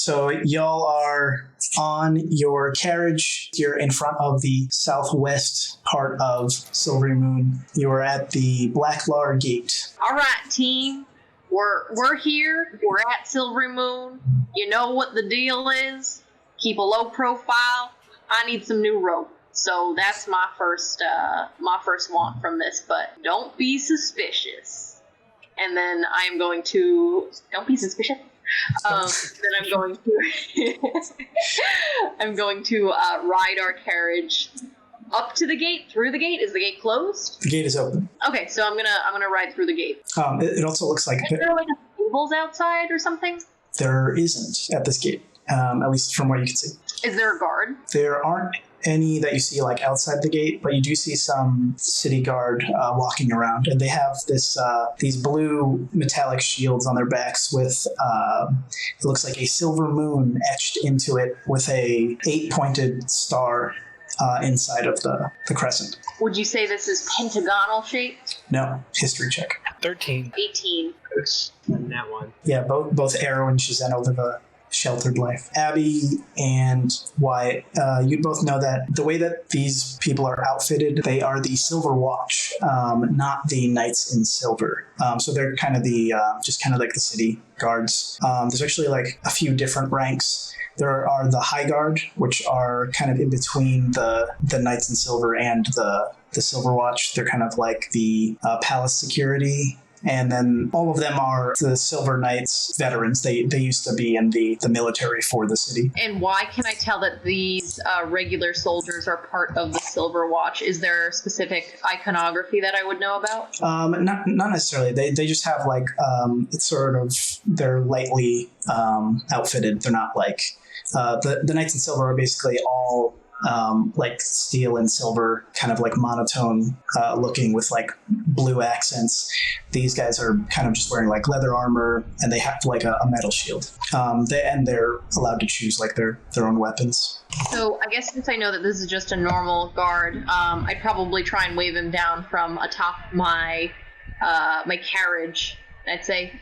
So y'all are on your carriage. You're in front of the southwest part of Silverymoon. You are at the Blacklar Gate. All right, team. We're here. We're at Silverymoon. You know what the deal is. Keep a low profile. I need some new rope. So that's my first want from this. But don't be suspicious. And then I'm going to don't be suspicious. Then I'm going to ride our carriage up to the gate, through the gate. Is the gate closed? The gate is open. Okay, so I'm gonna ride through the gate. It also looks like is there like a stables outside or something? There isn't at this gate, at least from what you can see. Is there a guard? There aren't any that you see like outside the gate, but you do see some city guard walking around, and they have these blue metallic shields on their backs with it looks like a silver moon etched into it with a 8-pointed star inside of the crescent. Would you say this is pentagonal shaped? No. History check. 13. 18. That one. Yeah, both Arrow and Shizeno live a sheltered life. Abby and Wyatt, you'd both know that the way that these people are outfitted, they are the Silver Watch, not the Knights in Silver. So they're kind of just kind of like the city guards. There's actually like a few different ranks. There are the High Guard, which are kind of in between the Knights in Silver and the Silver Watch. They're kind of like the palace security. And then all of them are the Silver Knights veterans. They used to be in the military for the city. And why can I tell that these regular soldiers are part of the Silver Watch? Is there specific iconography that I would know about? Not necessarily. They just have like it's sort of, they're lightly outfitted. They're not like the Knights in Silver are basically all like steel and silver, kind of like monotone looking with like blue accents. These guys are kind of just wearing like leather armor, and they have like a metal shield. They're allowed to choose like their own weapons. So I guess since I know that this is just a normal guard, I'd probably try and wave him down from atop my my carriage. I'd say,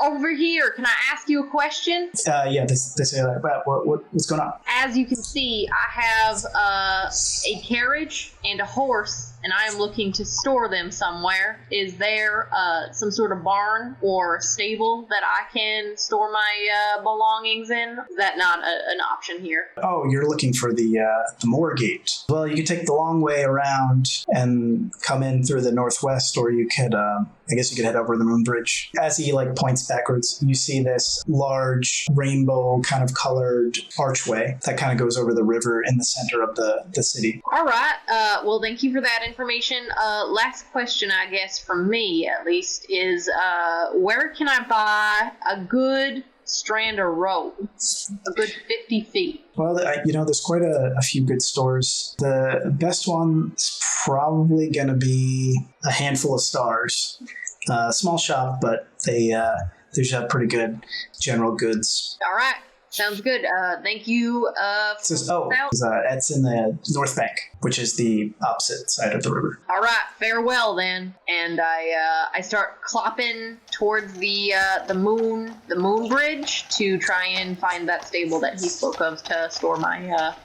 "Over here, can I ask you a question?" Yeah, they say that. What's going on? As you can see, I have a carriage and a horse, and I am looking to store them somewhere. Is there some sort of barn or stable that I can store my belongings in? Is that not an option here? Oh, you're looking for the Moor Gate. Well, you could take the long way around and come in through the northwest, or you could, I guess you could head over the Moon Bridge. As he like points backwards, you see this large rainbow kind of colored archway that kind of goes over the river in the center of the city. All right. Well, thank you for that information. Last question, I guess, from me at least, is where can I buy a good strand of rope? A good 50 feet. Well, there's quite a few good stores. The best one is probably going to be a handful of stars. Small shop, but they just have pretty good general goods. All right. Sounds good. Thank you. It's in the North Bank, which is the opposite side of the river. All right. Farewell, then. And I start clopping towards the moon bridge to try and find that stable that he spoke of to store my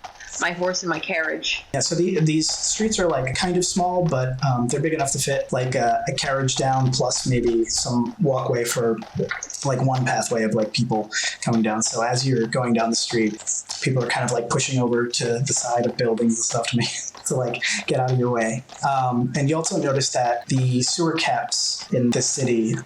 horse and my carriage. Yeah, so these streets are like kind of small, but they're big enough to fit like a carriage down plus maybe some walkway for like one pathway of like people coming down. So as you're going down the street, people are kind of like pushing over to the side of buildings and stuff to like get out of your way. And you also notice that the sewer caps in this city,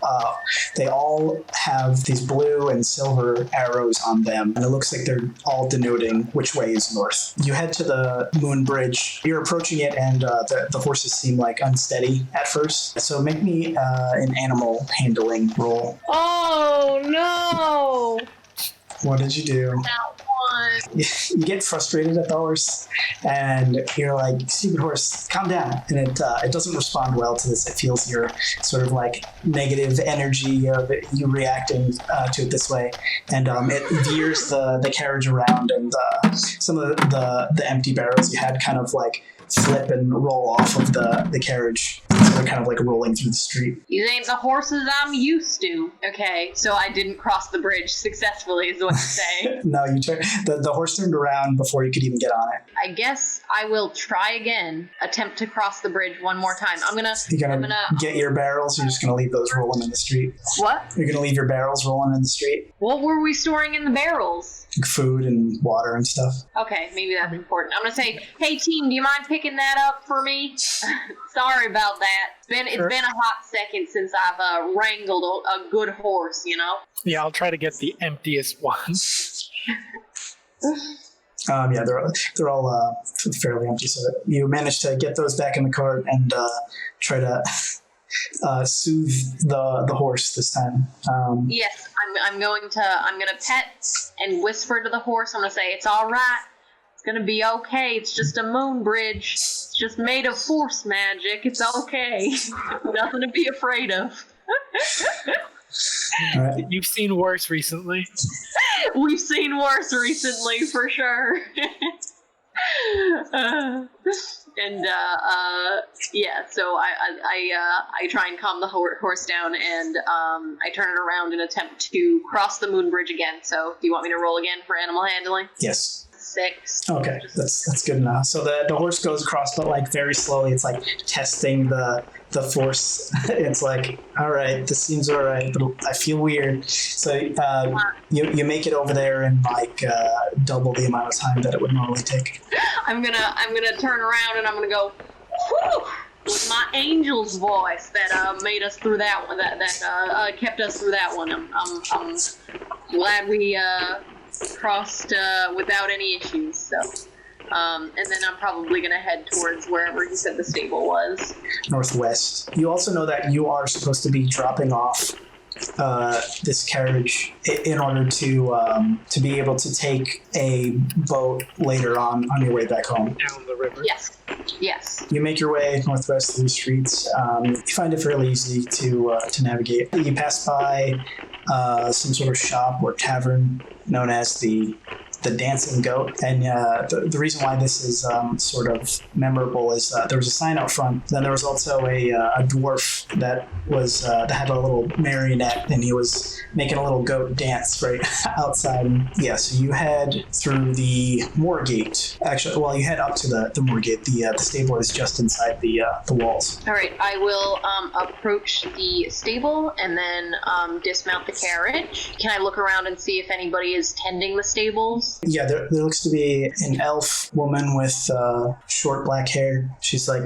they all have these blue and silver arrows on them, and it looks like they're all denoting which way is north. You head to the Moon Bridge. You're approaching it, and the horses seem like unsteady at first. So make me an animal handling roll. Oh no! What did you do? That one. You get frustrated at the horse, and you're like, "Stupid horse, calm down." And it doesn't respond well to this. It feels your sort of like negative energy of you reacting to it this way, and it veers the carriage around, and some of the empty barrels you had kind of like flip and roll off of the carriage. It's they're kind of like rolling through the street. These ain't the horses I'm used to. Okay, so I didn't cross the bridge successfully, is what you say. No, you the horse turned around before you could even get on it. I guess I will try again. Attempt to cross the bridge one more time. You're gonna get your barrels. You're just gonna leave those rolling in the street. What? You're gonna leave your barrels rolling in the street. What were we storing in the barrels? Like food and water and stuff. Okay, maybe that's important. I'm gonna say, hey team, do you mind picking that up for me? Sorry about that. It's been a hot second since I've wrangled a good horse, you know? Yeah, I'll try to get the emptiest ones. Yeah, they're all fairly empty. So you managed to get those back in the cart and try to soothe the horse this time. Yes, I'm gonna pet and whisper to the horse. I'm gonna say, it's all right. It's gonna be okay. It's just a moon bridge. It's just made of force magic. It's okay. Nothing to be afraid of. All right. You've seen worse recently. We've seen worse recently, for sure. Yeah, so I try and calm the horse down, and I turn it around and attempt to cross the moon bridge again. So, do you want me to roll again for animal handling? Yes. 6. Okay, that's good enough. So the horse goes across, but like very slowly. It's like testing the force. It's like, all right, this seems all right, but I feel weird. So you make it over there in like double the amount of time that it would normally take. I'm gonna turn around and I'm gonna go, whew, with my angel's voice that made us through that one. That kept us through that one. I'm glad we crossed without any issues. So, and then I'm probably gonna head towards wherever you said the stable was. Northwest. You also know that you are supposed to be dropping off this carriage in order to be able to take a boat later on your way back home. Down the river. Yes. You make your way northwest through the streets. You find it fairly easy to navigate. You pass by some sort of shop or tavern known as the Dancing Goat, and the reason why this is sort of memorable is there was a sign out front. Then there was also a dwarf that had a little marionette, and he was making a little goat dance right outside. And yeah, so you head through the moor gate. Actually, well, you head up to the moor gate. The stable is just inside the walls. All right, I will approach the stable and then dismount the carriage. Can I look around and see if anybody is tending the stables? Yeah, there looks to be an elf woman with short black hair. She's like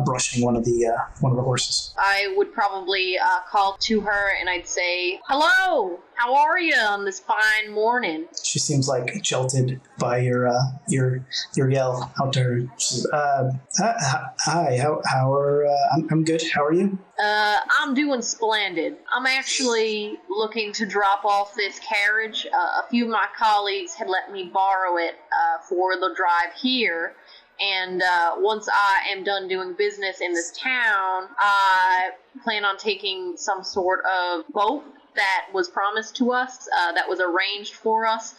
brushing one of the horses. I would probably call to her and I'd say, "Hello, how are you on this fine morning?" She seems like jolted by your yell out to her. She's, hi, how are I'm good. How are you? I'm doing splendid. I'm actually looking to drop off this carriage. A few of my colleagues had let me borrow it for the drive here. And once I am done doing business in this town, I plan on taking some sort of boat that was promised to us, that was arranged for us.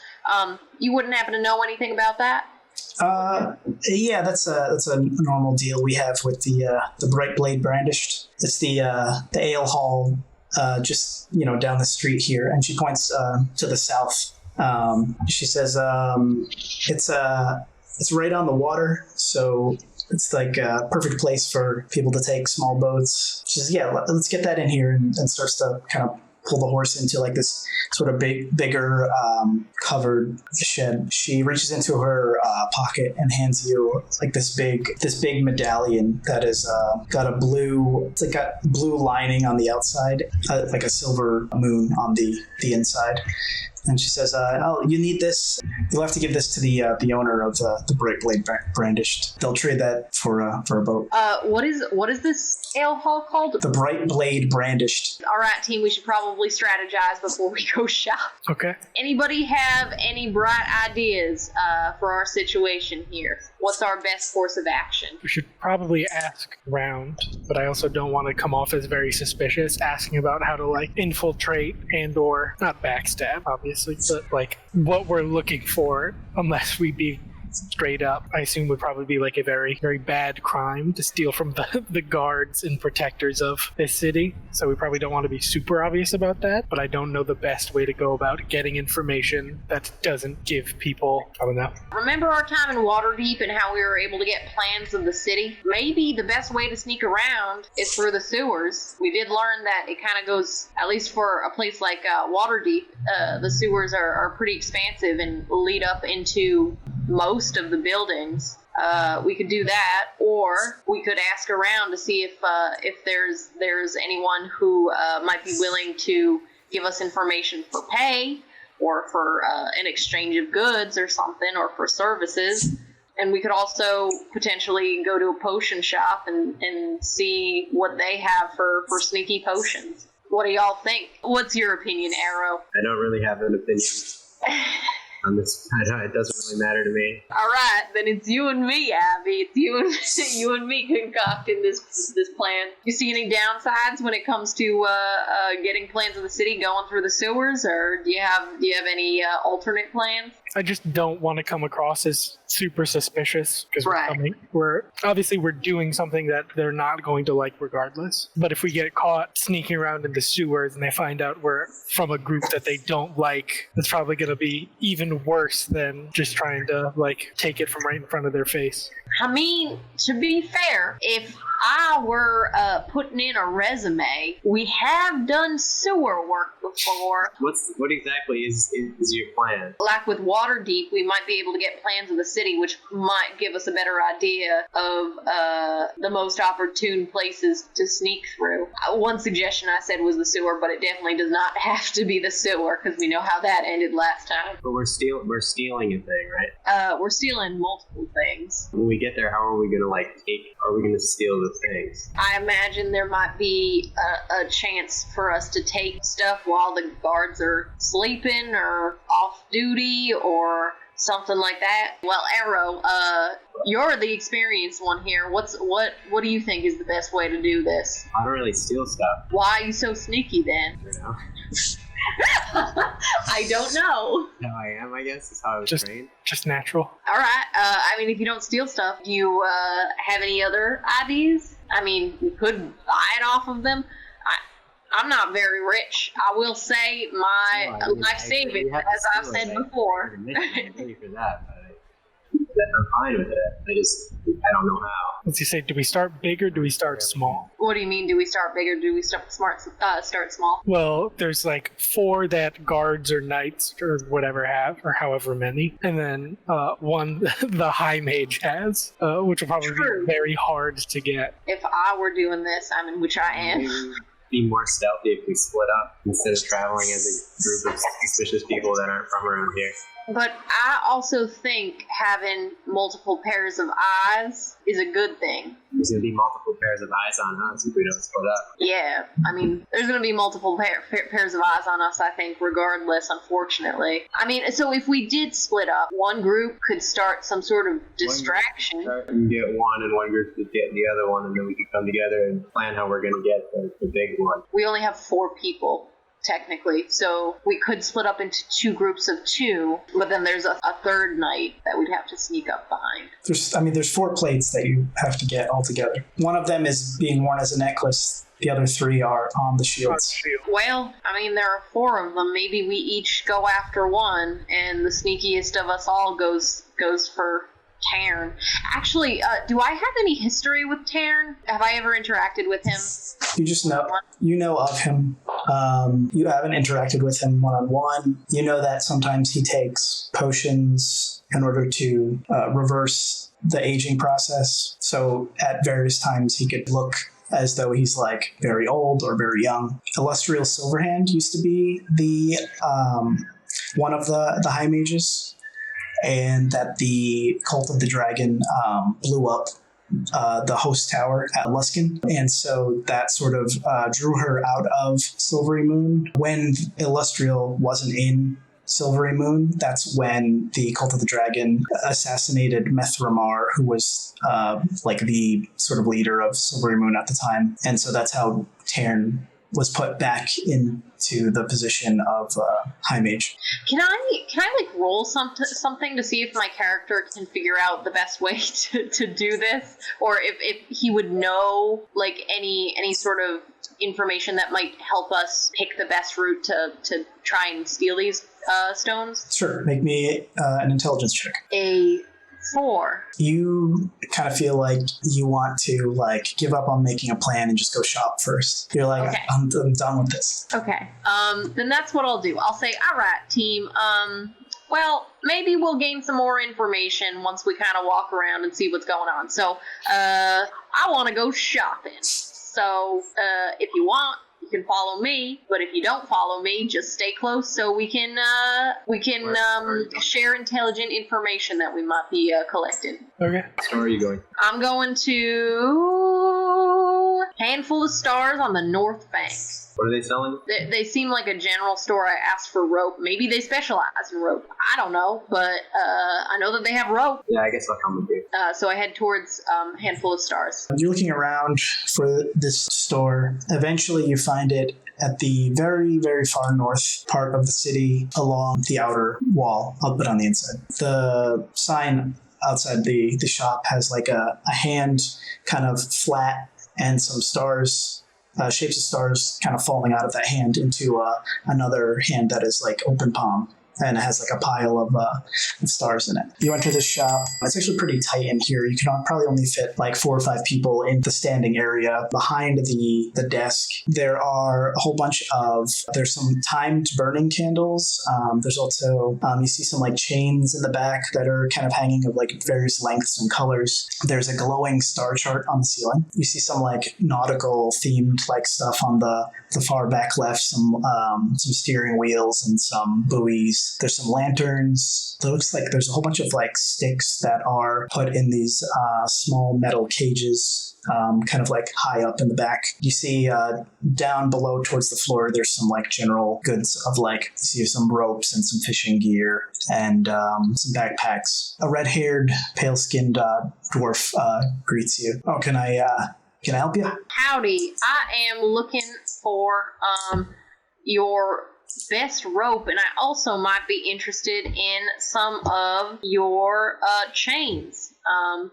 You wouldn't happen to know anything about that? Yeah, that's a normal deal we have with the Bright Blade Brandished. It's the ale hall, just down the street here, and she points to the south. She says, it's right on the water, so it's like a perfect place for people to take small boats. She says, yeah, let's get that in here, and starts to kind of pull the horse into like this sort of bigger covered shed. She reaches into her pocket and hands you like this big medallion that is got a blue lining on the outside, like a silver moon on the inside. And she says, you need this. You'll have to give this to the owner of the Bright Blade Brandished. They'll trade that for a boat. What is this ale hall called? The Bright Blade Brandished. All right, team, we should probably strategize before we go shop. Okay. Anybody have any bright ideas for our situation here? What's our best course of action? We should probably ask around, but I also don't want to come off as very suspicious, asking about how to like infiltrate and or not backstab, obviously, but like what we're looking for, unless we straight up, I assume would probably be like a very, very bad crime to steal from the guards and protectors of this city. So we probably don't want to be super obvious about that, but I don't know the best way to go about getting information that doesn't give people, I don't know. Remember our time in Waterdeep and how we were able to get plans of the city? Maybe the best way to sneak around is through the sewers. We did learn that it kind of goes, at least for a place like Waterdeep, the sewers are pretty expansive and lead up into most of the buildings. We could do that, or we could ask around to see if there's anyone who might be willing to give us information for pay, or for an exchange of goods or something, or for services. And we could also potentially go to a potion shop and see what they have for sneaky potions. What do y'all think? What's your opinion, Arrow? I don't really have an opinion on this. It doesn't really matter to me. All right, then it's you and me, Abby. It's you and me concocting this plan. You see any downsides when it comes to getting plans of the city going through the sewers, or do you have any alternate plans? I just don't want to come across as super suspicious because we're doing something that they're not going to like regardless. But if we get caught sneaking around in the sewers and they find out we're from a group that they don't like, it's probably going to be even worse than just trying to take it from right in front of their face. I mean, to be fair, if I were putting in a resume, we have done sewer work before. What exactly is your plan? Like with Waterdeep, we might be able to get plans of the city, which might give us a better idea of the most opportune places to sneak through. One suggestion I said was the sewer, but it definitely does not have to be the sewer, because we know how that ended last time. But we're stealing a thing, right? We're stealing multiple things. When we get there, how are we gonna are we gonna steal the things? I imagine there might be a chance for us to take stuff while the guards are sleeping or off duty or something like that. Well, Arrow, you're the experienced one here. What do you think is the best way to do this? I don't really steal stuff. Why are you so sneaky then? You know? I don't know. No, I am, I guess. That's how I was trained. Just natural. All right. I mean, if you don't steal stuff, do you have any other ideas? I mean, we could buy it off of them. I'm not very rich. I will say my life savings, as I've said before. I'm ready for that, but I'm fine with it. I don't know how. Let's say, do we start big or do we start small? What do you mean, do we start big or do we start small? Well, there's 4 that guards or knights or whatever have, or however many. And then one the high mage has, which will probably be very hard to get. If I were doing this, I mean, which I am. Be more stealthy if we split up instead of traveling as a group of suspicious people that aren't from around here. But I also think having multiple pairs of eyes is a good thing. There's going to be multiple pairs of eyes on us if we don't split up. Yeah, I mean, there's going to be multiple pairs of eyes on us, I think, regardless, unfortunately. I mean, so if we did split up, one group could start some sort of distraction. You can get one, and one group could get the other one, and then we could come together and plan how we're going to get the big one. We only have 4 people. Technically, so we could split up into 2 groups of 2, but then there's a third knight that we'd have to sneak up behind. There's 4 plates that you have to get all together. One of them is being worn as a necklace. The other 3 are on the shields. Well, I mean, there are 4 of them. Maybe we each go after one, and the sneakiest of us all goes for Tarn. Actually, do I have any history with Tarn? Have I ever interacted with him? You just know of him. You haven't interacted with him one-on-one. You know that sometimes he takes potions in order to reverse the aging process. So at various times he could look as though he's very old or very young. Illustrial Silverhand used to be the one of the high mages, and that the Cult of the Dragon blew up the host tower at Luskan, and so that sort of drew her out of Silverymoon. When Illustrial wasn't in Silverymoon, that's when the Cult of the Dragon assassinated Methramar, who was the sort of leader of Silverymoon at the time, and so that's how Tarn was put back into the position of High Mage. Can I like roll something to see if my character can figure out the best way to do this, or if he would know like any sort of information that might help us pick the best route to try and steal these stones? Sure, make me an intelligence check. A 4. You kind of feel like you want to like give up on making a plan and just go shop first. You're like, okay. I'm done with this. Okay. Then that's what I'll do. I'll say, all right, team. Well, maybe we'll gain some more information once we kind of walk around and see what's going on. So, I want to go shopping. So, if you want, you can follow me, but if you don't follow me, just stay close so we can share intelligent information that we might be collecting. Okay. Where are you going? I'm going to Handful of Stars on the North Bank. What are they selling? They seem like a general store. I asked for rope. Maybe they specialize in rope. I don't know, but I know that they have rope. Yeah, I guess I'll come with you. So I head towards Handful of Stars. You're looking around for this store. Eventually you find it at the very, very far north part of the city along the outer wall, but on the inside. The sign outside the shop has like a hand kind of flat and some stars, shapes of stars kind of falling out of that hand into another hand that is like open palm. And it has like a pile of stars in it. You enter this shop. It's actually pretty tight in here. You can probably only fit like 4 or 5 people in the standing area. Behind the desk, there are a whole bunch of, there's some timed burning candles. There's also, you see some like chains in the back that are kind of hanging of like various lengths and colors. There's a glowing star chart on the ceiling. You see some like nautical themed like stuff on the far back left, some steering wheels and some buoys. There's some lanterns. It looks like there's a whole bunch of like sticks that are put in these small metal cages, kind of like high up in the back. You see down below towards the floor, there's some like general goods of like, you see some ropes and some fishing gear and some backpacks. A red-haired, pale-skinned dwarf greets you. Oh, can I help you? Howdy. I am looking for your best rope, and I also might be interested in some of your chains.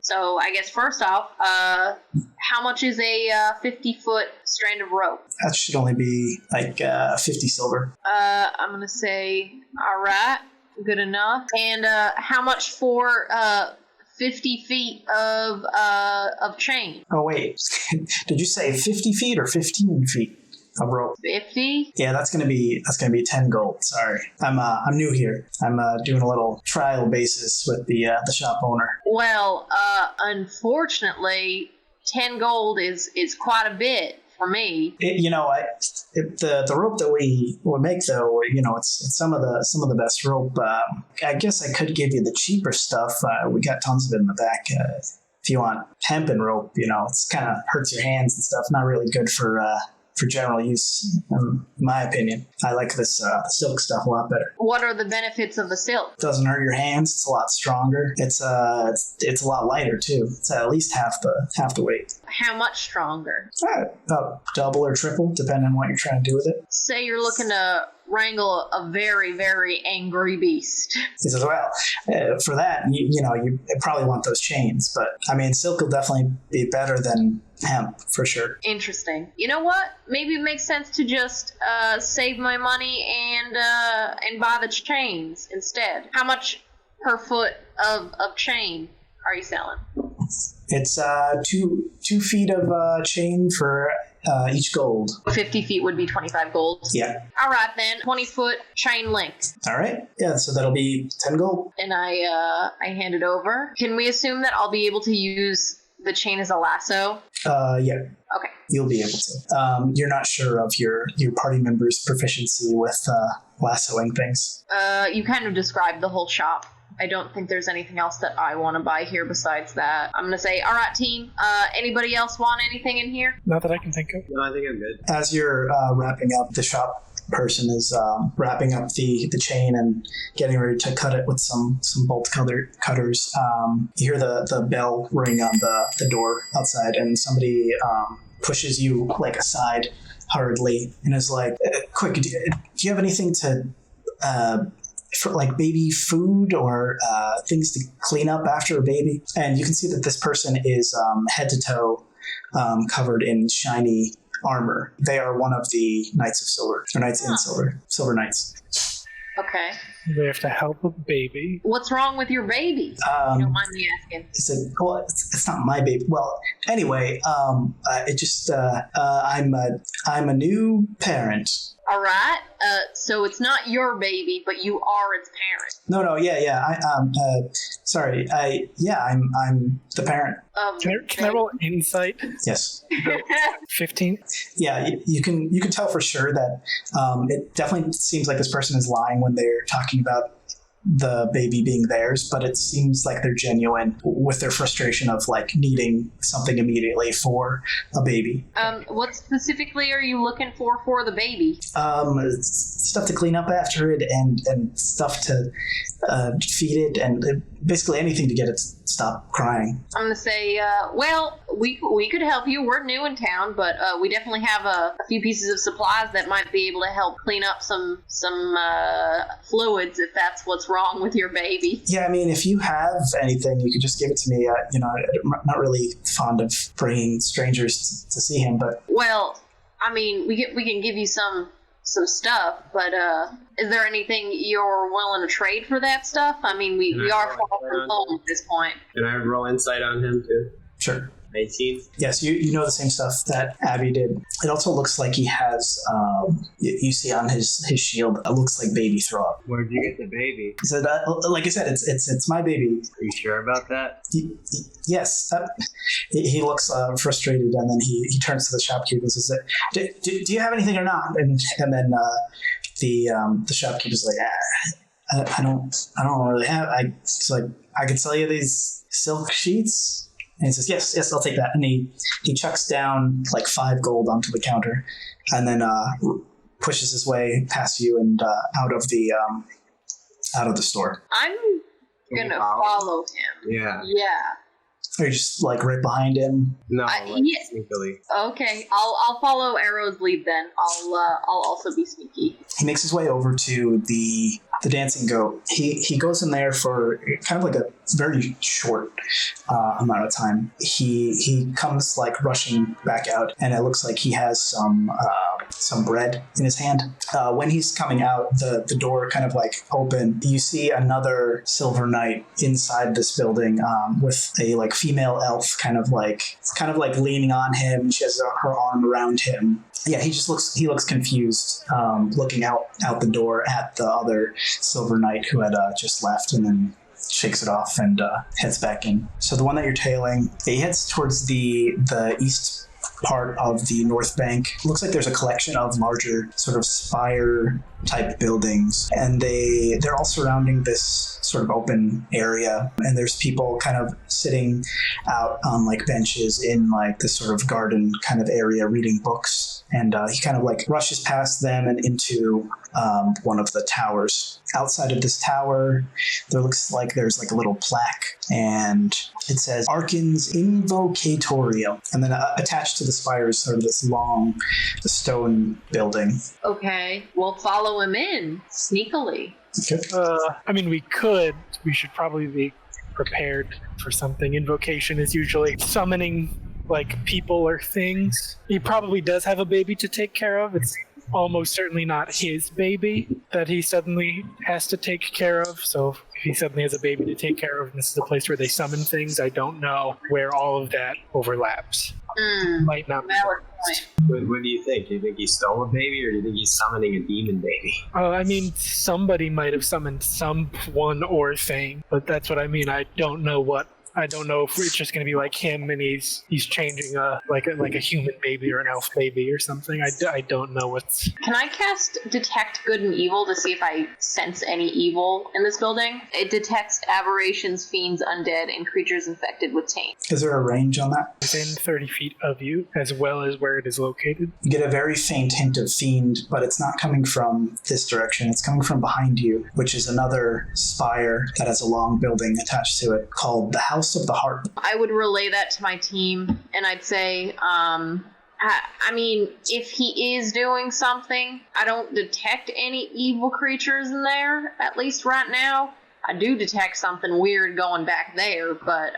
So I guess first off, how much is a 50-foot strand of rope? That should only be like 50 silver. I'm gonna say, all right, good enough. And how much for 50 feet of chain? Oh wait, did you say 50 feet or 15 feet of rope? 50? Yeah, that's gonna be 10 gold. Sorry, I'm new here. I'm doing a little trial basis with the shop owner. Well, unfortunately, 10 gold is quite a bit for me. The rope that we make though, it's some of the best rope. I guess I could give you the cheaper stuff. We got tons of it in the back. If you want hempen rope, it's kind of hurts your hands and stuff. Not really good for general use, in my opinion. I like this silk stuff a lot better. What are the benefits of the silk? It doesn't hurt your hands. It's a lot stronger. It's a lot lighter too. It's at least half the weight. How much stronger? About double or triple, depending on what you're trying to do with it. Say you're looking to wrangle a very, very angry beast. He says, well, for that, you probably want those chains. But, I mean, silk will definitely be better than hemp, for sure. Interesting. You know what? Maybe it makes sense to just save my money and buy the chains instead. How much per foot of chain are you selling? It's 2 feet of chain for each gold. 50 feet would be 25 gold. Yeah. All right then, 20-foot chain length. All right. Yeah, so that'll be 10 gold. And I hand it over. Can we assume that I'll be able to use the chain as a lasso? Yeah. Okay. You'll be able to. You're not sure of your party members' proficiency with lassoing things. You kind of described the whole shop. I don't think there's anything else that I want to buy here besides that. I'm going to say, all right, team, anybody else want anything in here? Not that I can think of. No, I think I'm good. As you're wrapping up, the shop person is wrapping up the chain and getting ready to cut it with some bolt cutters. You hear the bell ring on the door outside, and somebody pushes you like aside hurriedly and is like, quick, do you have anything to, for like baby food or things to clean up after a baby? And you can see that this person is head to toe covered in shiny armor. They are one of the Knights of Silver, or Knights in Silver, Silver Knights. Okay. They have to help a baby. What's wrong with your baby? You don't mind me asking. It's not my baby. Well, anyway, it just I'm a new parent. All right. So it's not your baby, but you are its parent. No, yeah. Sorry. I'm the parent. Can I roll insight? Yes. 15. Yeah, you can tell for sure that it definitely seems like this person is lying when they're talking about the baby being theirs, but it seems like they're genuine with their frustration of like needing something immediately for a baby. What specifically are you looking for the baby? Stuff to clean up after it and stuff to feed it and basically anything to get it to stop crying. I'm gonna say, well, we could help you. We're new in town, but we definitely have a few pieces of supplies that might be able to help clean up some fluids if that's what's wrong with your baby. Yeah, I mean, if you have anything, you could just give it to me. I'm not really fond of bringing strangers to see him, but... Well, I mean, we can give you some stuff, but is there anything you're willing to trade for that stuff? I mean, we are far from home at this point. Can I roll insight on him too? Sure. 18. Yes, you know the same stuff that Abby did. It also looks like he has, you see on his shield, it looks like baby throw up. Where'd you get the baby? He said, like I said, it's my baby. Are you sure about that? Yes. He looks frustrated, and then he turns to the shopkeeper and says, do you have anything or not? And then the shopkeeper's like, I don't really have. It's like, I could sell you these silk sheets. And he says, yes, I'll take that. And he chucks down like 5 gold onto the counter, and then pushes his way past you and out of the store. I'm gonna follow him. Yeah. Are you just like right behind him? No, sneakily. Okay, I'll follow Arrow's lead then. I'll also be sneaky. He makes his way over to the dancing goat. He goes in there for kind of like a very short amount of time. He comes like rushing back out, and it looks like he has some bread in his hand. When he's coming out, the door kind of like open. You see another silver knight inside this building with a like female elf kind of like leaning on him. She has her arm around him. Yeah, he looks confused, looking out the door at the other silver knight who had just left, and then shakes it off and heads back in. So the one that you're tailing, he heads towards the east part of the north bank. It looks like there's a collection of larger sort of spire type buildings, and they're all surrounding this sort of open area, and there's people kind of sitting out on like benches in like this sort of garden kind of area reading books, and he kind of like rushes past them and into one of the towers. Outside of this tower, there looks like there's like a little plaque, and it says Arkan's Invocatorium, and then attached to the spire is sort of this long stone building. Okay, we'll follow him in sneakily. Okay. I mean, we should probably be prepared for something. Invocation is usually summoning like people or things. He probably does have a baby to take care of. It's almost certainly not his baby that he suddenly has to take care of. So if he suddenly has a baby to take care of, and this is a place where they summon things, I don't know where all of that overlaps. Might not be. What do you think? Do you think he stole a baby, or do you think he's summoning a demon baby? I mean, somebody might have summoned someone or thing, but that's what I mean. I don't know if it's just going to be like him and he's changing like a human baby or an elf baby or something. I don't know what's... Can I cast Detect Good and Evil to see if I sense any evil in this building? It detects aberrations, fiends, undead, and creatures infected with taint. Is there a range on that? Within 30 feet of you, as well as where it is located. You get a very faint hint of fiend, but it's not coming from this direction. It's coming from behind you, which is another spire that has a long building attached to it called the House of the Harp. I would relay that to my team, and I'd say, I mean, if he is doing something, I don't detect any evil creatures in there, at least right now. I do detect something weird going back there, but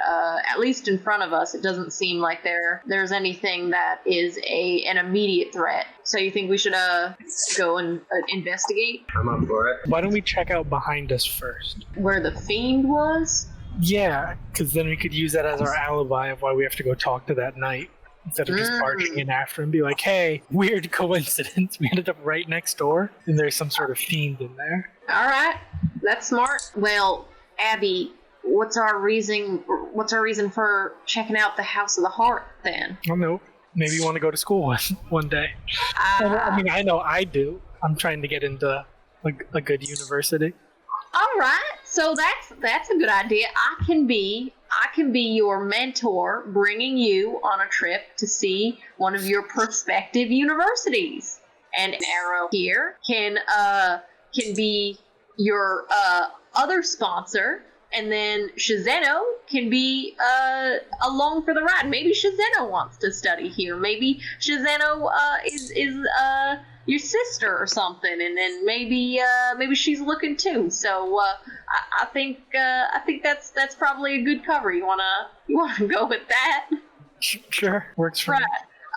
at least in front of us, it doesn't seem like there's anything that is an immediate threat. So you think we should go and investigate? I'm up for it. Why don't we check out behind us first? Where the fiend was? Yeah, because then we could use that as our alibi of why we have to go talk to that knight. Instead of just barging in after and be like, hey, weird coincidence, we ended up right next door, and there's some sort of fiend in there. All right, that's smart. Well, Abby, what's our reason for checking out the House of the Heart then? I don't know. Maybe you want to go to school one day. I mean, I know I do. I'm trying to get into a good university. All right, so that's a good idea. I can be your mentor, bringing you on a trip to see one of your prospective universities. And Arrow here can be your other sponsor, and then Shizeno can be along for the ride. Maybe Shizeno wants to study here. Maybe Shizeno is your sister or something, and then maybe she's looking too. So I think that's probably a good cover. You wanna go with that? Sure, works for me.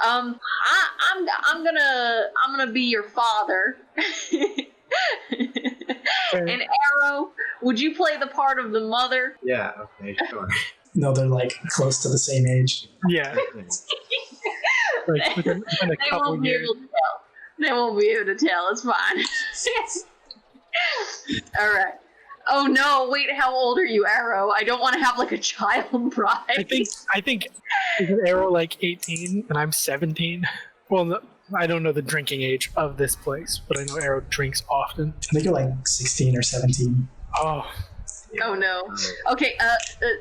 I'm gonna be your father. And Arrow, would you play the part of the mother? Yeah, okay, sure. No, they're like close to the same age. Yeah. Like within a couple years. They won't be able to tell. It's fine. All right. Oh no! Wait, how old are you, Arrow? I don't want to have like a child bride. I think is Arrow like 18 and I'm 17? Well, no, I don't know the drinking age of this place, but I know Arrow drinks often. I think you're like 16 or 17. Oh. Oh no. Okay.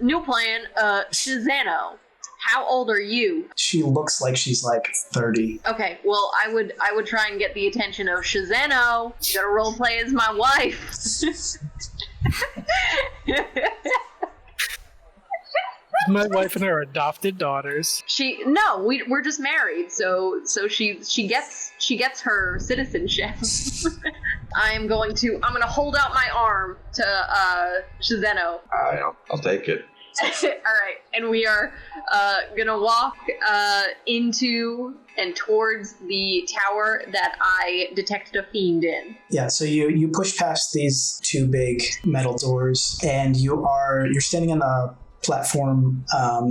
New plan. Shizano. How old are you? She looks like she's like 30. Okay, well, I would try and get the attention of Shizano. You gotta roleplay as my wife. My wife and her adopted daughters. We're just married, so she gets her citizenship. I'm gonna hold out my arm to Shizeno. I'll take it. All right, and we are gonna walk into and towards the tower that I detected a fiend in. Yeah, so you push past these two big metal doors, and you're standing on the platform.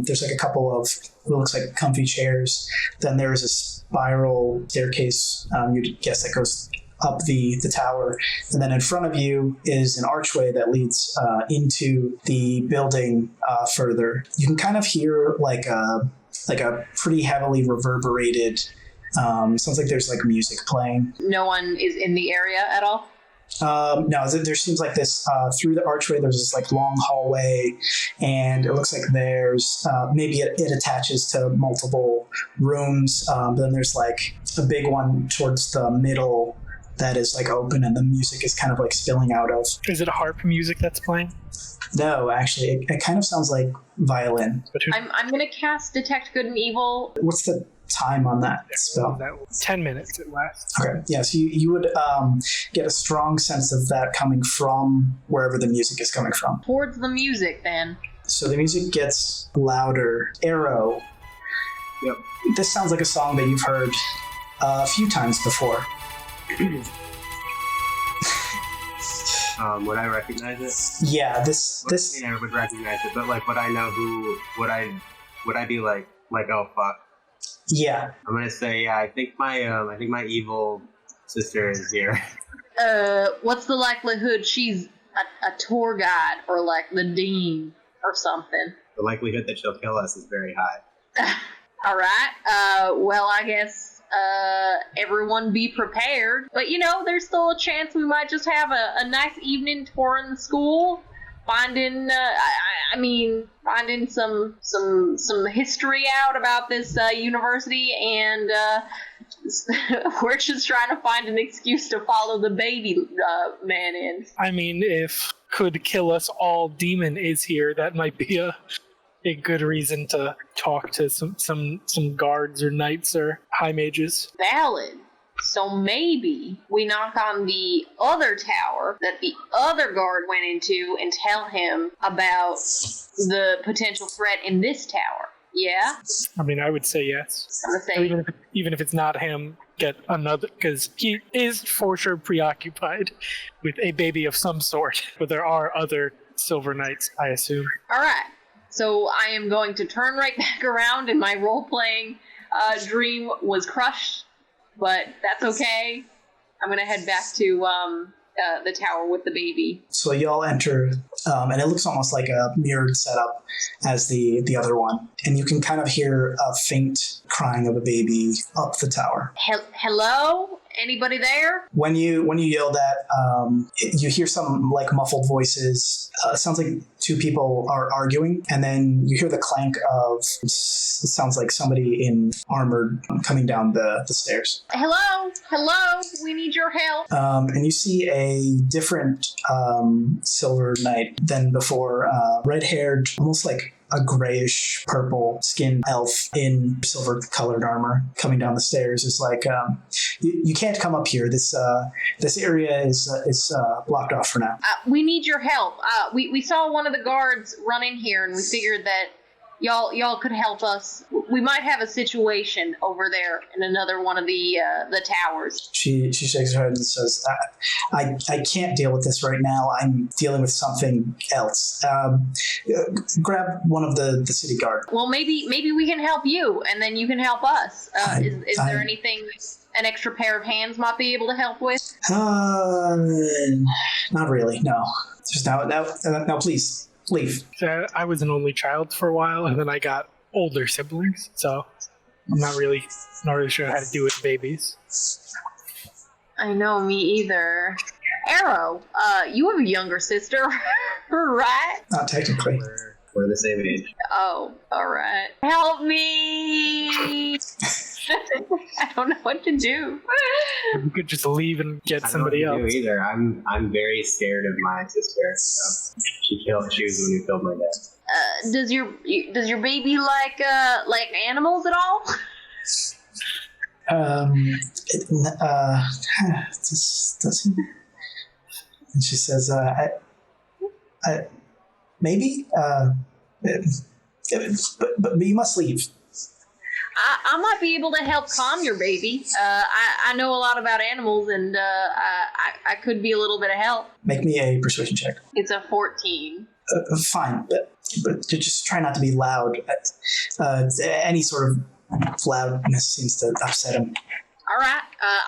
There's like a couple of what looks like comfy chairs. Then there is a spiral staircase. You'd guess that goes up the tower, and then in front of you is an archway that leads into the building further. You can kind of hear like a pretty heavily reverberated sounds like there's like music playing. No one is in the area at all? No, there seems like this through the archway there's this like long hallway, and it looks like there's maybe it attaches to multiple rooms, but then there's like a big one towards the middle that is like open, and the music is kind of like spilling out of. Is it harp music that's playing? No, actually, it kind of sounds like violin. I'm gonna cast Detect Good and Evil. What's the time on that spell? 10 minutes it lasts. Okay, yeah, so you would get a strong sense of that coming from wherever the music is coming from. Towards the music, then. So the music gets louder. Arrow. Yep. This sounds like a song that you've heard a few times before. Would I recognize it? Yeah, this. I would recognize it, but like, would I know who? Would I be like, oh fuck? Yeah. I'm gonna say, yeah. I think my evil sister is here. What's the likelihood she's a tour guide or like the dean or something? The likelihood that she'll kill us is very high. All right. Well, I guess. Everyone be prepared. But there's still a chance we might just have a nice evening touring the school, finding some history out about this university, and we're just trying to find an excuse to follow the baby man in. I mean, if could kill us all demon is here, that might be a a good reason to talk to some guards or knights or high mages. Valid. So maybe we knock on the other tower that the other guard went into and tell him about the potential threat in this tower. Yeah? I mean, I would say yes. I'm gonna say, Even if it's not him, get another, because he is for sure preoccupied with a baby of some sort. But there are other Silver Knights, I assume. alright. So I am going to turn right back around, and my role-playing dream was crushed, but that's okay. I'm gonna head back to the tower with the baby. So y'all enter, and it looks almost like a mirrored setup as the other one. And you can kind of hear a faint crying of a baby up the tower. Hello? Anybody there? When you yell that, you hear some like muffled voices. It sounds like two people are arguing, and then you hear the clank of, it sounds like somebody in armor coming down the stairs. Hello? We need your help. And you see a different Silver Knight than before. Red-haired, almost like a grayish purple skinned elf in silver colored armor coming down the stairs. Is like, you can't come up here. This area is blocked off for now. We need your help. We saw one of the guards run in here, and we figured that y'all could help us. We might have a situation over there in another one of the towers. She shakes her head and says, I can't deal with this right now. I'm dealing with something else. Grab one of the city guard. Well, maybe we can help you, and then you can help us. Is there anything an extra pair of hands might be able to help with? Not really, no. Just now, please, leave. So I was an only child for a while, and then I got older siblings, so I'm not really sure how to do with babies. I know, me either. Arrow, you have a younger sister, right? Not technically. We're the same age. Oh, alright. Help me! I don't know what to do. You could just leave and get somebody I don't know what else. to do either. I'm very scared of my sister. So she was when you killed my dad. Does your baby like animals at all? Does he? And she says, maybe, but you must leave. I might be able to help calm your baby. I know a lot about animals, and I could be a little bit of help. Make me a persuasion check. It's a 14. Fine, but just try not to be loud. Any sort of loudness seems to upset him. All right,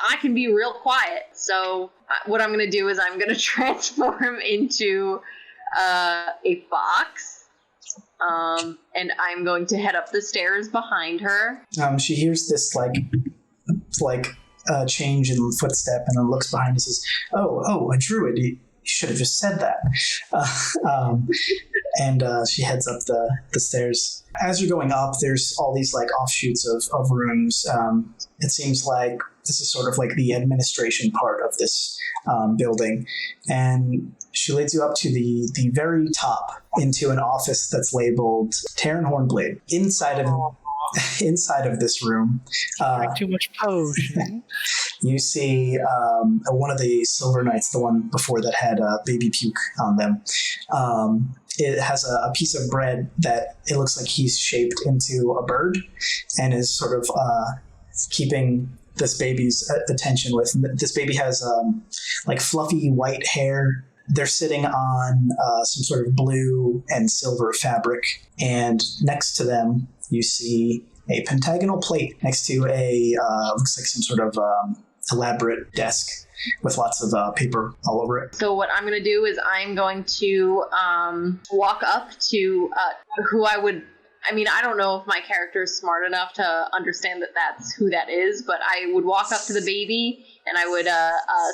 I can be real quiet. So what I'm going to do is I'm going to transform into a fox, and I'm going to head up the stairs behind her. She hears this like change in footstep, and then looks behind and says, "Oh, a druid! You should have just said that." And she heads up the stairs. As you're going up, there's all these like offshoots of rooms. It seems like this is sort of like the administration part of this building. And she leads you up to the very top into an office that's labeled Terran Hornblade. Inside of this room, Too much potion. you see one of the Silver Knights, the one before that had baby puke on them. It has a piece of bread that it looks like he's shaped into a bird and is sort of keeping this baby's attention with. This baby has like fluffy white hair. They're sitting on some sort of blue and silver fabric, and next to them you see a pentagonal plate next to a looks like some sort of elaborate desk with lots of paper all over it. So what I'm going to do is I'm going to walk up to who I would... I mean, I don't know if my character is smart enough to understand that that's who that is, but I would walk up to the baby and I would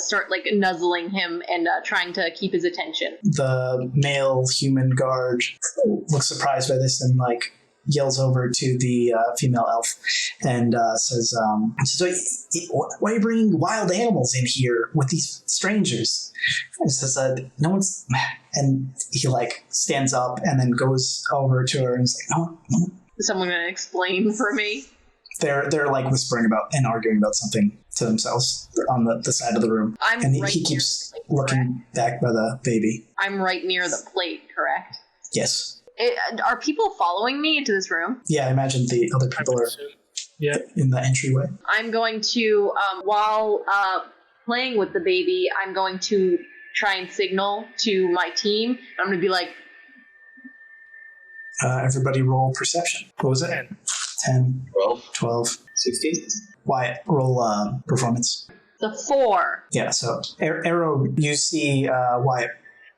start like nuzzling him and trying to keep his attention. The male human guard looks surprised by this and like yells over to the female elf and says, "Why are you bringing wild animals in here with these strangers?" And says, "No one's." And he like stands up and then goes over to her and is like, "No." Is someone gonna explain for me? They're like whispering about and arguing about something to themselves on the side of the room. He keeps looking back by the baby. I'm right near the plate, correct? Yes. Are people following me into this room? Yeah, I imagine the other people are in the entryway. I'm going to, while playing with the baby, I'm going to try and signal to my team. I'm going to be like... everybody roll perception. What was it? 10, 12, 16. Wyatt, roll performance. The 4. Yeah, so Arrow, you see Wyatt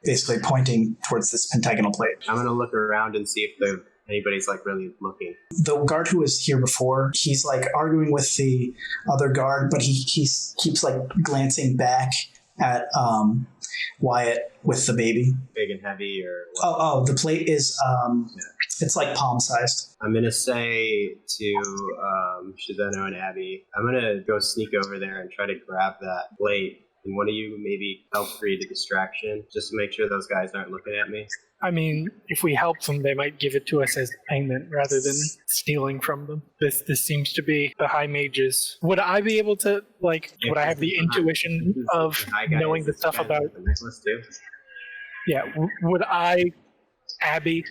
basically pointing towards this pentagonal plate. I'm going to look around and see if anybody's like really looking. The guard who was here before, he's like arguing with the other guard, but he keeps like glancing back at Wyatt with the baby. Big and heavy or what? Oh, the plate is it's like palm sized. I'm gonna say to Shazeno and Abby, I'm gonna go sneak over there and try to grab that plate, and one of you maybe help create a distraction just to make sure those guys aren't looking at me. I mean, if we help them, they might give it to us as payment rather than stealing from them. This seems to be the high mages. Would I be able to, like, would I have the intuition of knowing the stuff about... The necklace too? Yeah, would I, Abby,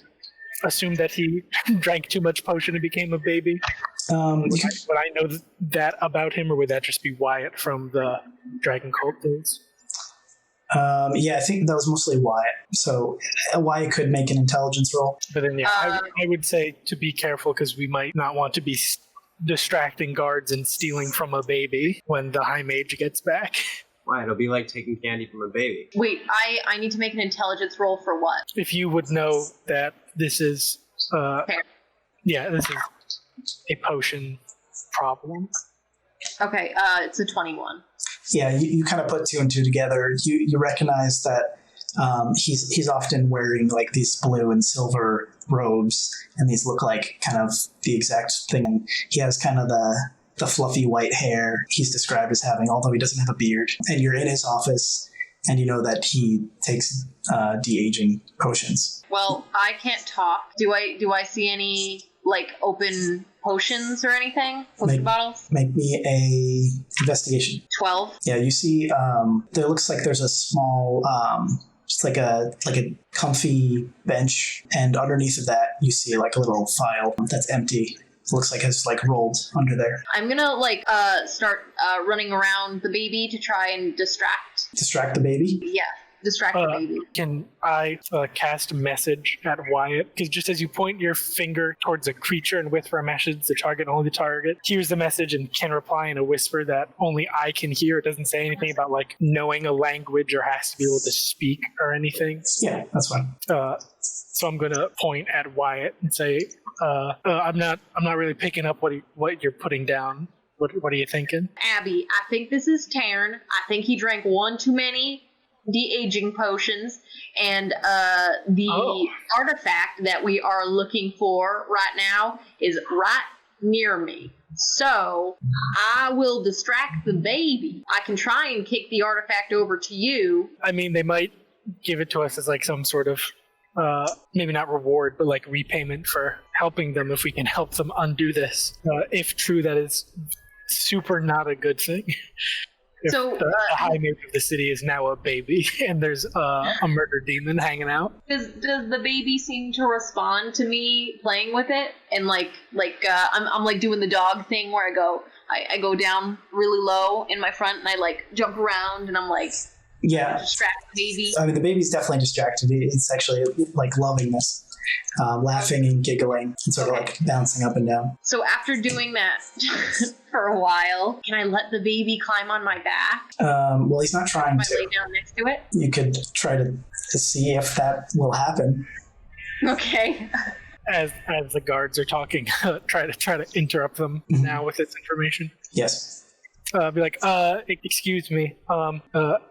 assume that he drank too much potion and became a baby? Would I know that about him, or would that just be Wyatt from the Dragon Cult days? Yeah, I think that was mostly Wyatt. So Wyatt could make an intelligence roll. But then, I would say to be careful because we might not want to be distracting guards and stealing from a baby when the High Mage gets back. Why? It'll be like taking candy from a baby. Wait, I need to make an intelligence roll for what? If you would know that this is, this is a potion problem. Okay, it's a 21. Yeah, you kind of put two and two together. You recognize that he's often wearing like these blue and silver robes, and these look like kind of the exact thing. He has kind of the fluffy white hair he's described as having, although he doesn't have a beard. And you're in his office, and you know that he takes de-aging potions. Well, I can't talk. Do I see any like open potions or anything? Potion bottles? Make me a investigation. 12. Yeah, you see there looks like there's a small just like a comfy bench, and underneath of that you see like a little file that's empty. It looks like it's like rolled under there. I'm gonna start running around the baby to try and distract the baby? Yeah. Distract the baby. Can I cast a message at Wyatt? Because just as you point your finger towards a creature and whisper a message, the target, only the target hears the message and can reply in a whisper that only I can hear. It doesn't say anything about like knowing a language or has to be able to speak or anything. Yeah, that's fine. So I'm gonna point at Wyatt and say, I'm not really picking up what you're putting down. What are you thinking? Abby, I think this is Tarn. I think he drank one too many de-aging potions, and the artifact that we are looking for right now is right near me. So I will distract the baby. I can try and kick the artifact over to you. I mean, they might give it to us as like some sort of maybe not reward, but like repayment for helping them if we can help them undo this. If true, that is super not a good thing. So the High Mage of the city is now a baby, and there's a murder demon hanging out. Does the baby seem to respond to me playing with it? And I'm like doing the dog thing where I go down really low in my front and I like jump around and I'm like distract the baby. I mean, the baby's definitely distracted. It's actually like loving this. Laughing and giggling and sort of like bouncing up and down. So after doing that for a while, can I let the baby climb on my back? Well, he's not trying to. I lay down next to it? You could try to see if that will happen. Okay. As the guards are talking, try to interrupt them now with this information. Yes. Be like, excuse me,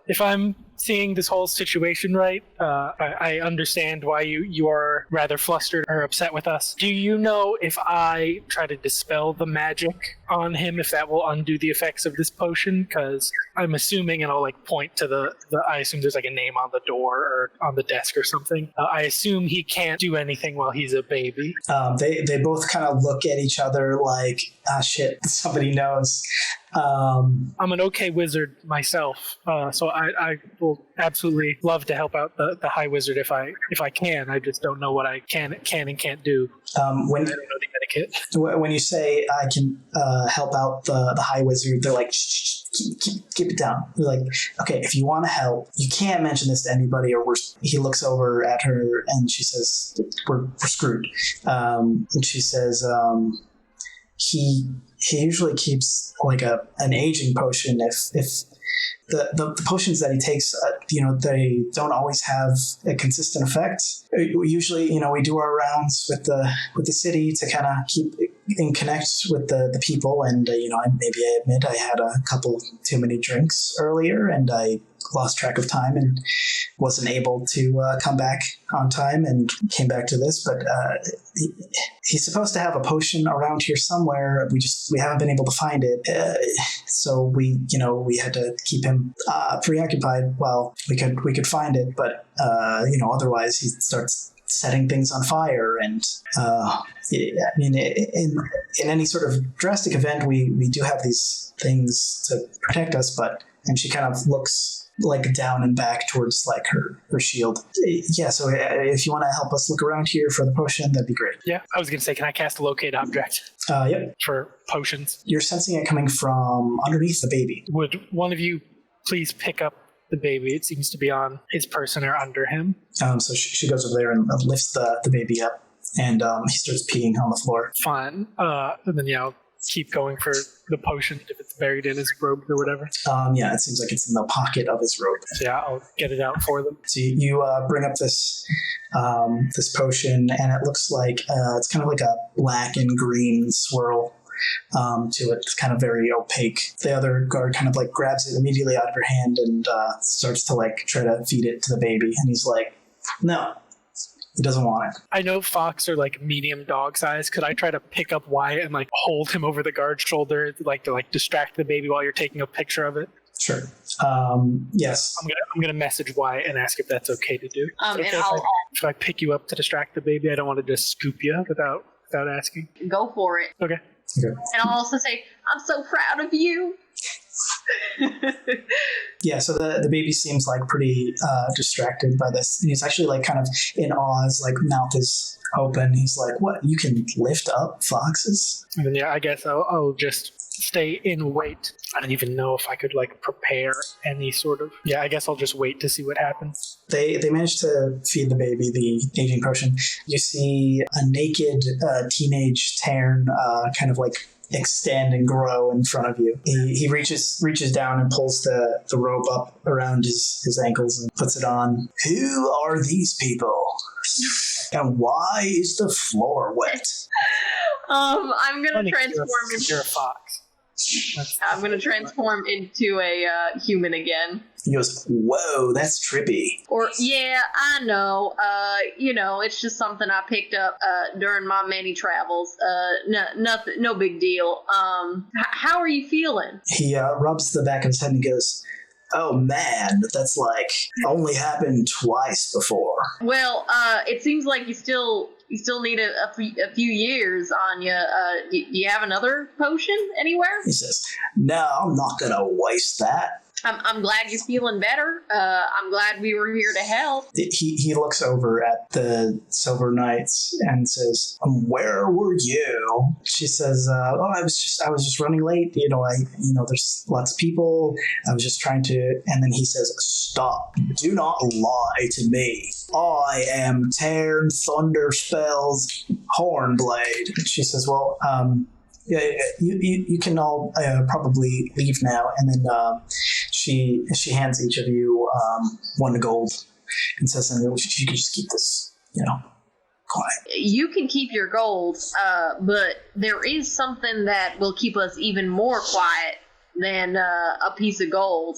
if I'm seeing this whole situation right, I understand why you are rather flustered or upset with us. Do you know if I try to dispel the magic on him, if that will undo the effects of this potion? Because I'm assuming, and I'll like point to the I assume there's like a name on the door or on the desk or something. I assume he can't do anything while he's a baby. They both kind of look at each other like, ah, shit, somebody knows. I'm an okay wizard myself, so I will absolutely love to help out the high wizard if I can. I just don't know what I can and can't do. When I don't know the etiquette. When you say I can help out the high wizard, they're like, shh, keep it down. They're like, okay, if you want to help, you can't mention this to anybody, or he looks over at her and she says, we're screwed. And she says, he usually keeps like an aging potion if the potions that he takes, they don't always have a consistent effect. Usually, we do our rounds with the city to kind of keep in connect with the people, and I admit I had a couple too many drinks earlier, and I lost track of time and wasn't able to come back on time and came back to this. But he's supposed to have a potion around here somewhere. We haven't been able to find it. So we had to keep him preoccupied while we could find it. But otherwise he starts setting things on fire. And in any sort of drastic event, we do have these things to protect us. And she kind of looks like down and back towards like her shield. Yeah, so if you want to help us look around here for the potion, that'd be great. Yeah, I was going to say, can I cast a locate object? Yep. For potions. You're sensing it coming from underneath the baby. Would one of you please pick up the baby? It seems to be on his person or under him. So she goes over there and lifts the baby up, and he starts peeing on the floor. Fine. And then I'll keep going for the potion if it's buried in his robe or whatever. Yeah, it seems like it's in the pocket of his robe. So yeah, I'll get it out for them. So you bring up this potion, and it looks like it's kind of like a black and green swirl to it. It's kind of very opaque. The other guard kind of like grabs it immediately out of her hand and starts to like try to feed it to the baby, and he's like, no. He doesn't want it. I know fox are like medium dog size. Could I try to pick up Wyatt and like hold him over the guard's shoulder, to distract the baby while you're taking a picture of it? Sure. Yes. I'm gonna message Wyatt and ask if that's okay to do. And if I pick you up to distract the baby, I don't want to just scoop you without asking. Go for it. Okay. And I'll also say, I'm so proud of you. Yeah, so the baby seems like pretty distracted by this. He's actually like kind of in awe. His like mouth is open. He's like, "What? You can lift up foxes?" And then I guess I'll just stay in wait. I don't even know if I could like prepare any sort of. Yeah, I guess I'll just wait to see what happens. They manage to feed the baby the aging potion. You see a naked teenage Tarn kind of like extend and grow in front of you. He reaches down and pulls the robe up around his ankles and puts it on. Who are these people? And why is the floor wet? I'm gonna transform You're a fox. I'm gonna transform into a human again. He goes, whoa, that's trippy. Or, yeah, I know. It's just something I picked up during my many travels. Nothing, no big deal. How are you feeling? He rubs the back of his head and goes, oh man, that's like only happened twice before. Well, it seems like you still need a few years on you. Do you have another potion anywhere? He says, no, I'm not going to waste that. I'm glad you're feeling better. I'm glad we were here to help. He looks over at the Silver Knights and says, where were you? She says, I was just running late. There's lots of people. I was just trying to, and then he says, stop. Do not lie to me. I am Tarn Thunderspell's Hornblade. She says, well, yeah, you can all probably leave now. And then she hands each of you 1 gold and says, and you can just keep this, quiet. You can keep your gold, but there is something that will keep us even more quiet than a piece of gold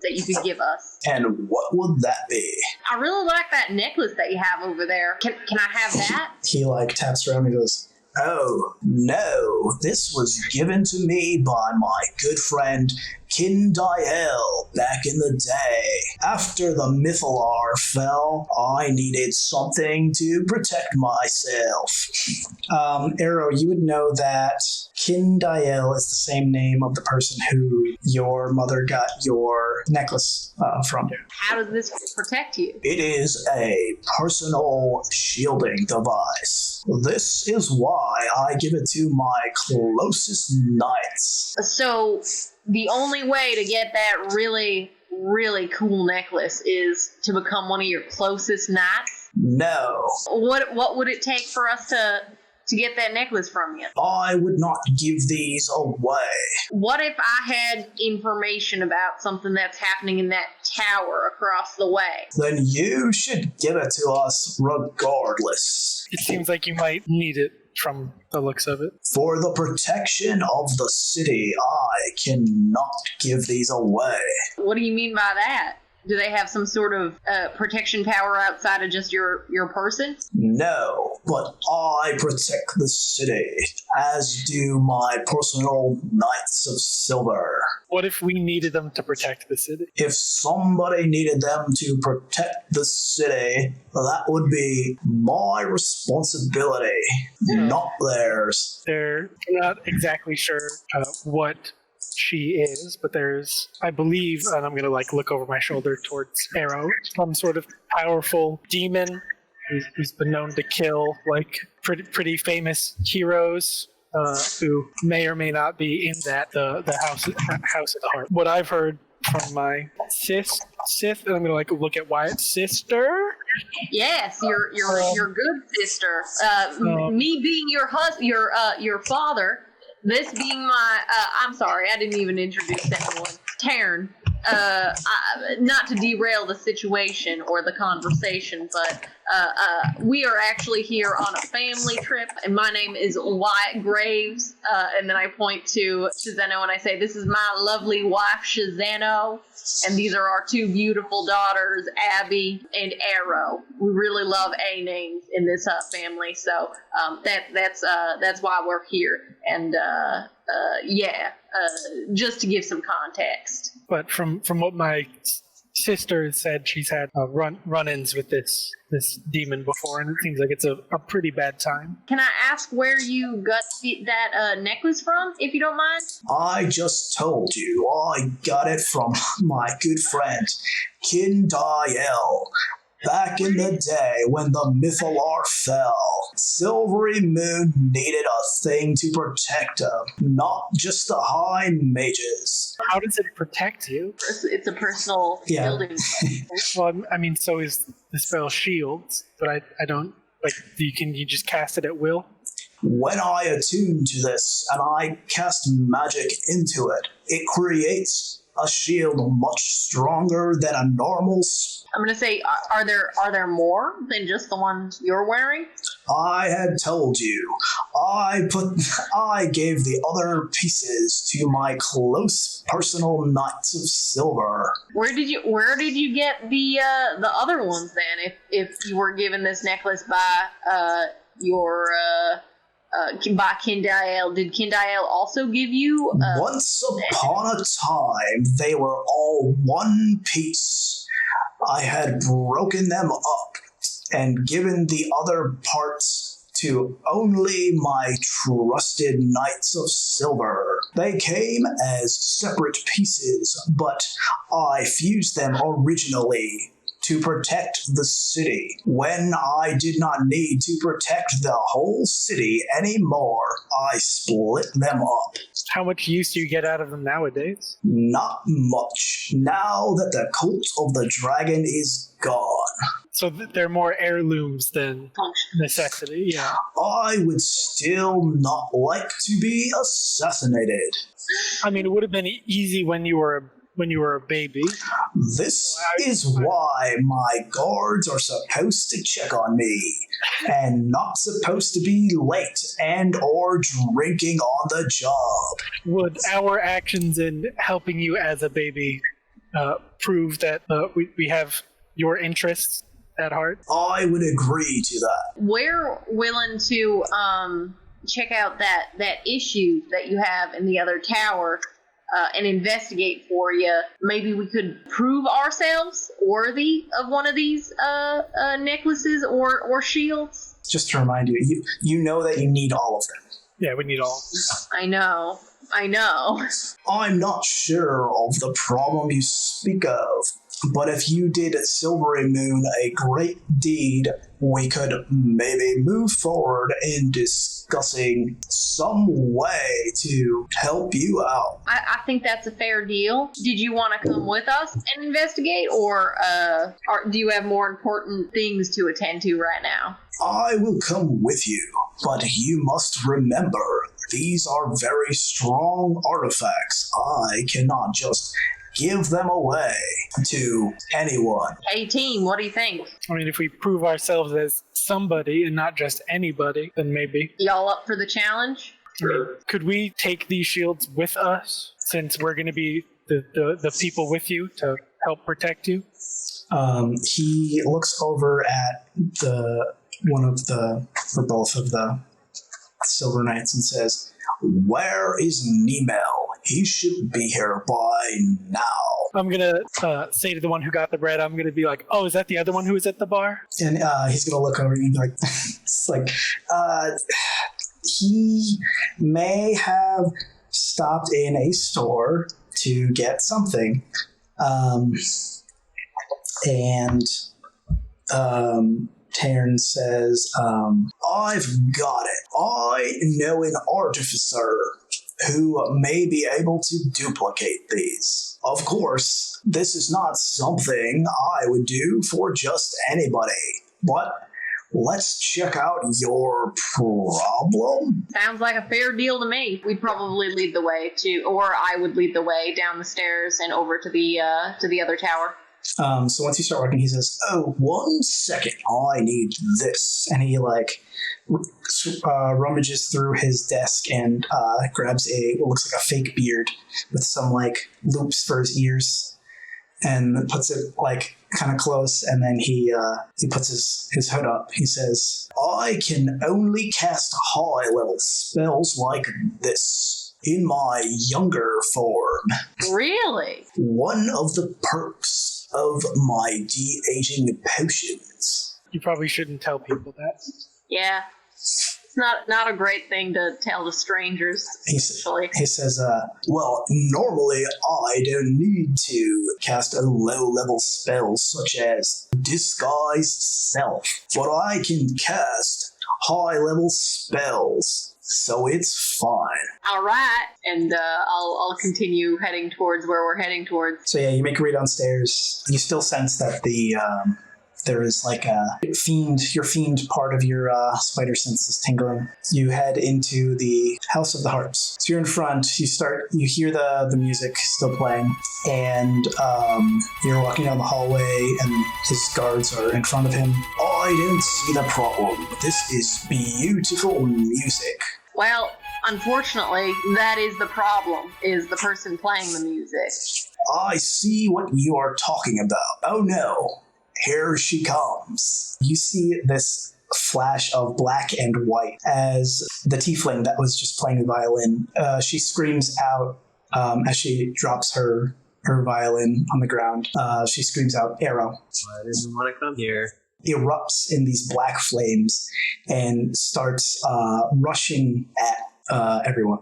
that you could give us. And what would that be? I really like that necklace that you have over there. Can I have that? He taps around and goes, "Oh, no, this was given to me by my good friend Kindael back in the day. After the Mythalar fell, I needed something to protect myself." Arrow, you would know that Kindael is the same name of the person who your mother got your necklace from. How does this protect you? It is a personal shielding device. This is why I give it to my closest knights. So the only way to get that really, really cool necklace is to become one of your closest knights? No. What would it take for us to get that necklace from you? I would not give these away. What if I had information about something that's happening in that tower across the way? Then you should give it to us regardless. It seems like you might need it from the looks of it. For the protection of the city, I cannot give these away. What do you mean by that? Do they have some sort of protection power outside of just your person? No, but I protect the city, as do my personal Knights of Silver. What if we needed them to protect the city? If somebody needed them to protect the city, that would be my responsibility, not theirs. They're not exactly sure what she is, but there's, I believe, and I'm gonna look over my shoulder towards Arrow, some sort of powerful demon who's been known to kill pretty famous heroes who may or may not be in the house of the heart. What I've heard from my Sith, and I'm gonna look at Wyatt's sister. Yes, your good sister. Me being your father. This being my, I'm sorry, I didn't even introduce anyone. Taryn, not to derail the situation or the conversation, but we are actually here on a family trip, and my name is Wyatt Graves, and then I point to Shazeno and I say, this is my lovely wife, Shazeno, and these are our two beautiful daughters, Abby and Arrow. We really love A names in this family, so that's why we're here, and just to give some context. But from what my sister said, she's had run-ins with this demon before, and it seems like it's a pretty bad time. Can I ask where you got that necklace from, if you don't mind? I just told you, I got it from my good friend, Kindael. Back in the day when the Mythalar fell, Silverymoon needed a thing to protect them, not just the high mages. How does it protect you? It's a personal building. Well, I mean, so is the spell Shields, but I don't, can you just cast it at will? When I attune to this and I cast magic into it, it creates a shield much stronger than a normal spell. I'm gonna say, are there more than just the ones you're wearing? I had told you. I gave the other pieces to my close personal Knights of Silver. Where did you get the other ones then? If you were given this necklace by by Kindael, did Kindael also give you? Once upon a time, they were all one piece. I had broken them up and given the other parts to only my trusted Knights of Silver. They came as separate pieces, but I fused them originally to protect the city. When I did not need to protect the whole city anymore, I split them up. How much use do you get out of them nowadays? Not much, now that the cult of the dragon is gone. So they're more heirlooms than necessity, yeah. I would still not like to be assassinated. I mean, it would have been easy when you were when you were a baby. This is why my guards are supposed to check on me and not supposed to be late and or drinking on the job. Would our actions in helping you as a baby prove that we have your interests at heart? I would agree to that. We're willing to check out that issue that you have in the other tower and investigate for you. Maybe we could prove ourselves worthy of one of these necklaces or shields. Just to remind you, you know that you need all of them. Yeah, we need all. I know. I'm not sure of the problem you speak of, but if you did Silverymoon a great deed, we could maybe move forward in discussing some way to help you out. I think that's a fair deal. Did you want to come with us and investigate, or do you have more important things to attend to right now? I will come with you, but you must remember, these are very strong artifacts. I cannot just give them away to anyone. Hey team, what do you think? I mean, if we prove ourselves as somebody and not just anybody, then maybe. Y'all up for the challenge? I mean, could we take these shields with us, since we're going to be the people with you to help protect you? He looks over at both of the Silver Knights and says, "Where is Nemel? He should be here by now." I'm going to say to the one who got the bread, I'm going to be like, "Oh, is that the other one who was at the bar?" And he's going to look over and be like, it's like, he may have stopped in a store to get something. Taryn says, "I've got it. I know an artificer who may be able to duplicate these. Of course, this is not something I would do for just anybody, but let's check out your problem." Sounds like a fair deal to me. We'd probably lead the way or I would lead the way down the stairs and over to the other tower. So once you start working, he says, "Oh, 1 second, I need this." And he rummages through his desk and grabs what looks like a fake beard with some loops for his ears and puts it kind of close, and then he puts his hood up. He says, "I can only cast high level spells like this in my younger form. Really? One of the perks of my de-aging potions." You probably shouldn't tell people that. Yeah. It's not a great thing to tell to strangers, especially. He says, "Well, normally I don't need to cast a low-level spell such as Disguise Self, but I can cast high-level spells, so it's fine." All right, and I'll continue heading towards where we're heading towards. So yeah, you make your way downstairs. You still sense that there is your fiend part of your spider sense is tingling. You head into the House of the Harps. So you're in front, you hear the music still playing, and you're walking down the hallway and his guards are in front of him. "I don't see the problem. This is beautiful music." Well, unfortunately, that is the problem, is the person playing the music. "I see what you are talking about. Oh no. Here she comes." You see this flash of black and white as the tiefling that was just playing the violin. She screams out as she drops her violin on the ground. She screams out, "Arrow." I didn't want to come here. Erupts in these black flames and starts rushing at everyone.